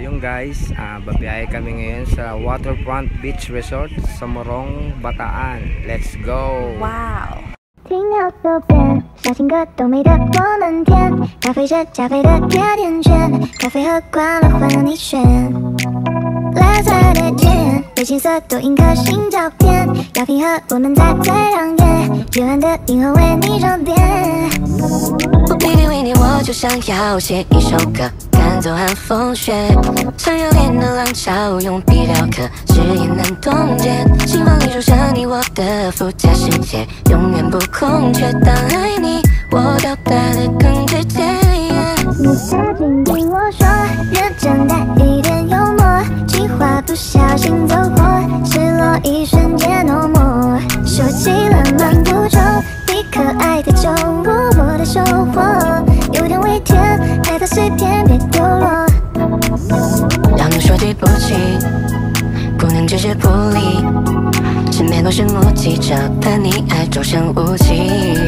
yun guys, babiyahe kami ngayon sa Waterfront Beach Resort sa Morong, Bataan. Let's go! Wow! 听到右边，小情歌都美得我们甜，咖啡是加菲的甜甜圈，咖啡喝惯了换你选。蓝色的天，对青色多印颗心照片，要平和我们在最亮眼，夜晚的银河为你装点。我偏偏为你，我就想要写一首歌，赶走寒风雪，想要练的浪潮，用笔雕刻，誓言难冻结，希望你出生你我的附加世界，永远不空缺。当爱你，我表达的更直接。你靠近听我说，认真带一点幽默，计划不小心走火，失落一瞬间浓墨，收起了漫不周，你可爱的酒窝，我的收获，有点微甜，爱的碎片别丢落。让你说对不起，姑娘只是不理，身边都是目击者，怕你爱终身无期。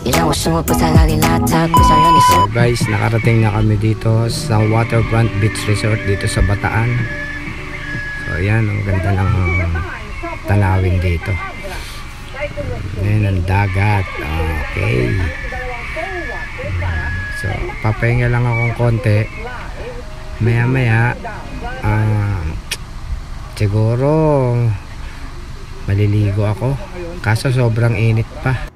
你让我生活不再邋里邋遢，不想让你生。So guys, nakarating na kami dito sa Waterfront Beach Resort dito sa Bataan. So ayan, ang ganda ng tanawin dito. Ayan ang dagat. Okay. So papahinga lang akong konti. Maya maya siguro maliligo ako, kaso sobrang init pa.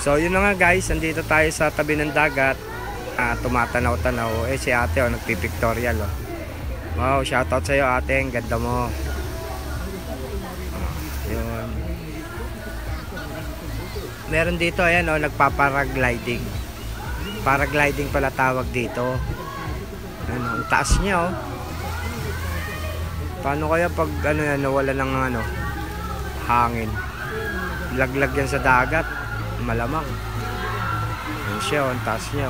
So yun na nga guys, andito tayo sa tabi ng dagat, tumatanaw-tanaw. Si ate nagpipictorial. Wow, shoutout sa iyo ate, ang ganda mo. Yun. Meron dito ayan nagpaparagliding. Paragliding pala tawag dito. Ang taas niya Paano kaya pag nawala ng hangin? Laglag yan sa dagat. Malamang. Yan siya, ang taas niya.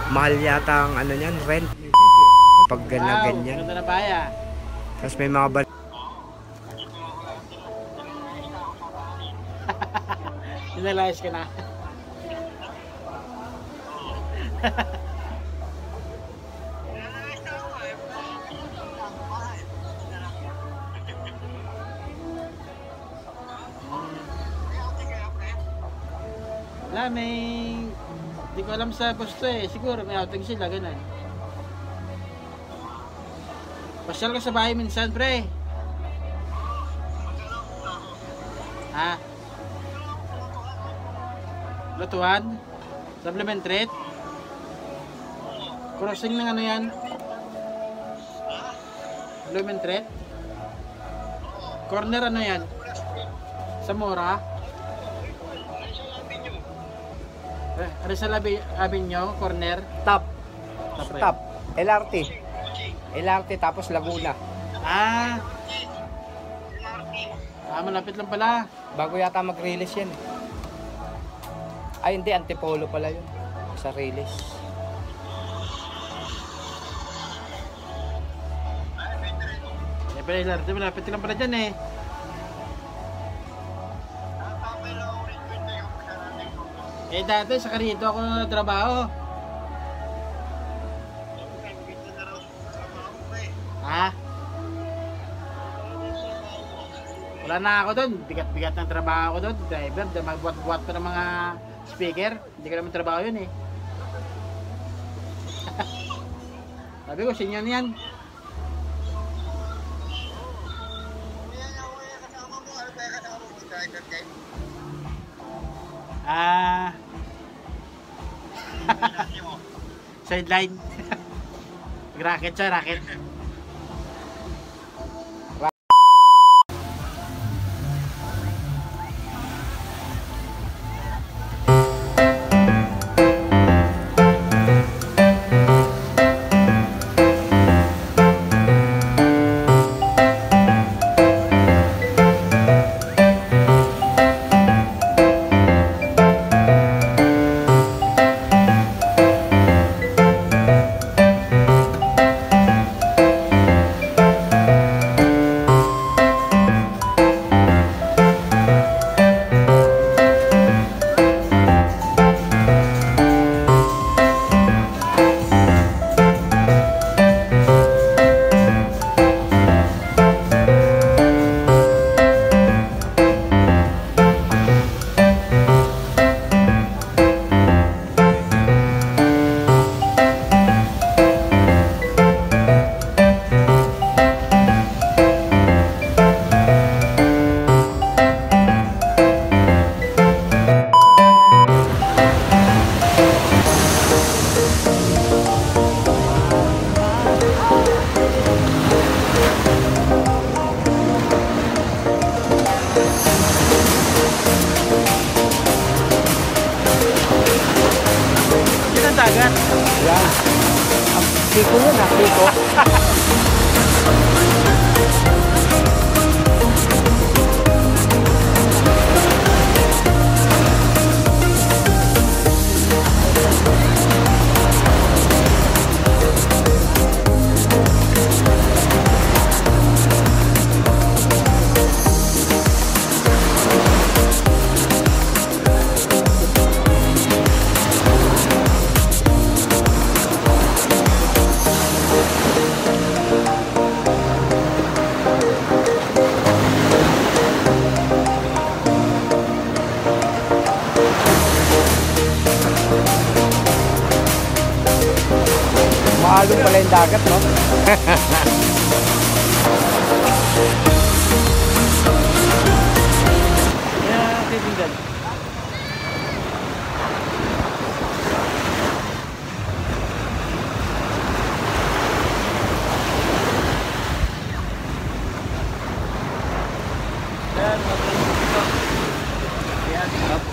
Mahal yata ang niyan, rent. Pag ganyan. Tapos may mga Sinalayas ka na. Wala, di ko alam sa posto siguro may outing sila, ganun. Pasyal ka sa bahay minsan, pre. Ha? Lutuan? Supplement rate? Crossing ng ano yan? Supplement rate? Corner ano yan? Sa Mora? Ano sa Avenue? Corner? Top. Top. Top. LRT. LRT tapos Laguna. Ah, malapit lang pala. Bago yata mag-release yan. Ay hindi, Antipolo pala yun. Sa release. Eh, pala LRT, malapit lang pala dyan eh. Eh, dati sa kanito ako trabaho. Ha? Wala na ako doon. Bigat-bigat ng trabaho ko doon. Driver, magbuhat-buhat pa ng mga speaker. Hindi ka naman trabaho yun eh. Sabi ko, sinyo na yan. Ah. Sideline. Racket siya, racket. Yun ang dagat. Yan. Piko yun ha, piko. Maalong pala yung dagat, no? Kaya titingnan. Yan, yan, up.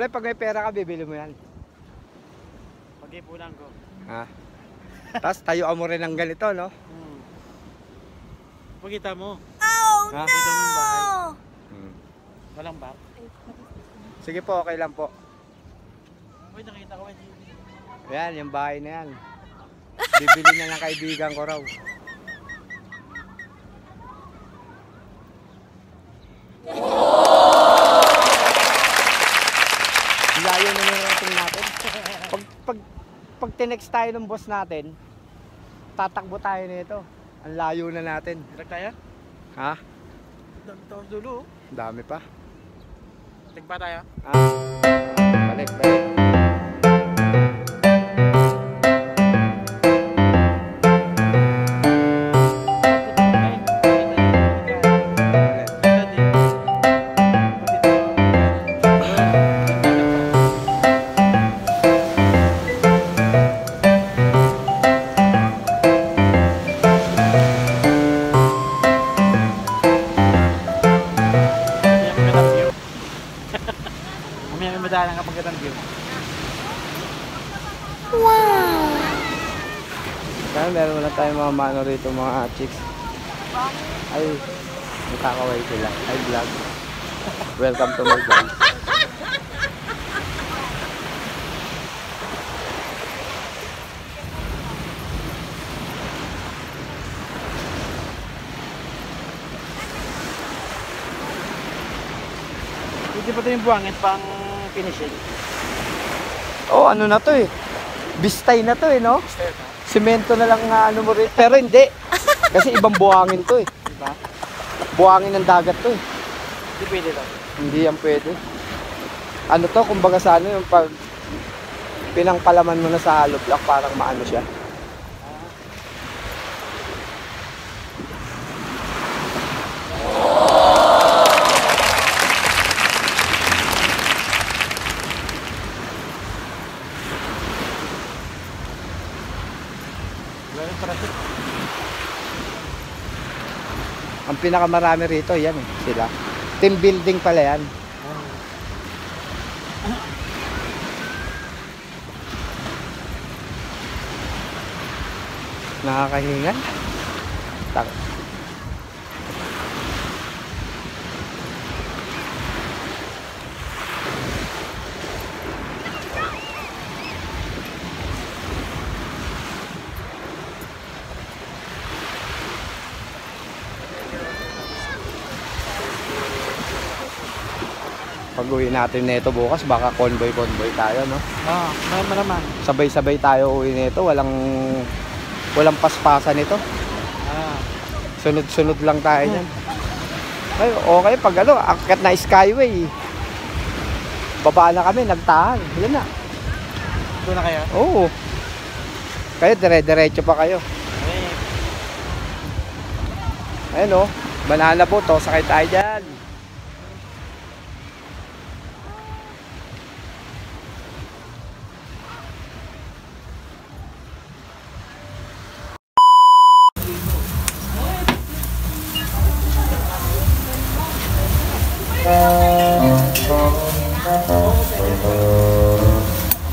Pre, pag may pera ka, bibili mo yan. Pag-ipunan ko. Ha? Tapos tayuan mo rin ng ganito, no? Pagkita mo. Ha? Kita mo yung bahay. Hmm. Walang bar. Sige po, okay lang po. Uy, nakita ko. Ayan, yung bahay na yan. Bibili na ng kaibigan ko raw. Layo na yung rating natin. Pag tinext tayo ng boss natin, tatakbo tayo nito. Ang layo na natin. Direct tayo? Ha? Tapos dulo. Dami pa. Tigba tayo? Ha? Balik, balik. Madalang kapag gatang view. Kaya meron na tayong mga mano rito, mga chicks. Ay, nakakaway sila. Hi vlog. Welcome to my vlog. Hindi pa ito yung buwangin pang finishing. Oh, ano na to eh. Bistay na to eh, no? Semento na lang nga ano mo rin. Pero hindi. Kasi ibang buhangin to eh. Diba? Buhangin ng dagat to eh. Hindi pwede lang. Hindi yan pwede. Ano to, kumbaga sa ano yung pag pinangpalaman mo na sa hollow block, parang maano siya. Ang pinakamarami rito, yan eh, sila. Team building pala yan. Nakakahinga. Pag-uwi natin nito bukas, baka convoy-convoy tayo, no? Oo, naman. Sabay-sabay tayo uwi nito, walang paspasan nito. Sunod-sunod lang tayo niyan. Ay, okay, pag ano, akit na skyway. Baba na kami, nagtahan. Yan na. Doon na kayo? Oo. Kayo, dire-diretso pa kayo. Ayun, oh. Banana boat, oh. Sakay tayo dyan.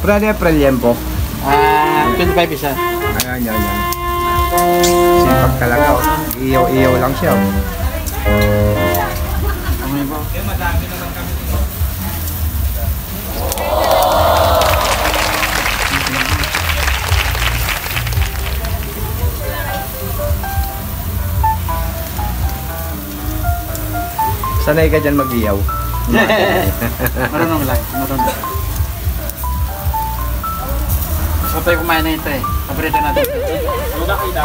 Prade April yan po. 25 isa. Ayan, yan. Sipag talaga, oh. Iyaw-iyaw lang siya, oh. Amoy po. Madami naman kami. Sanay ka dyan mag-iyaw. Marunong lang. Gusto tayo kumain na ito eh. Paborito natin. Ano na kita?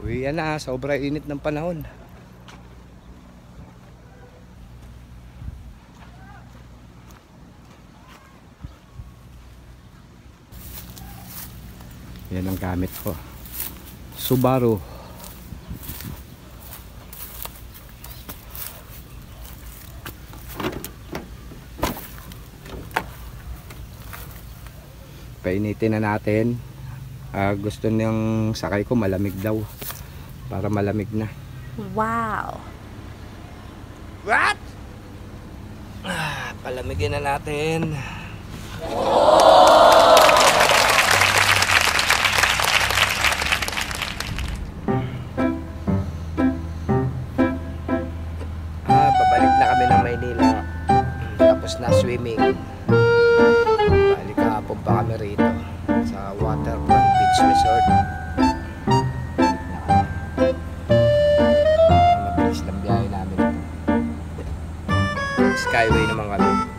Uwian na, sobrang init ng panahon. Yan ang gamit ko. Subaru. Painitin na natin. Gusto niyang sakay ko malamig daw. Para malamig na. Wow. What? Palamigin na natin. Babalik na kami ng Maynila. Tapos na swimming. Balik kahapon pa kami rito sa Waterfront Beach Resort. Skyway naman kami.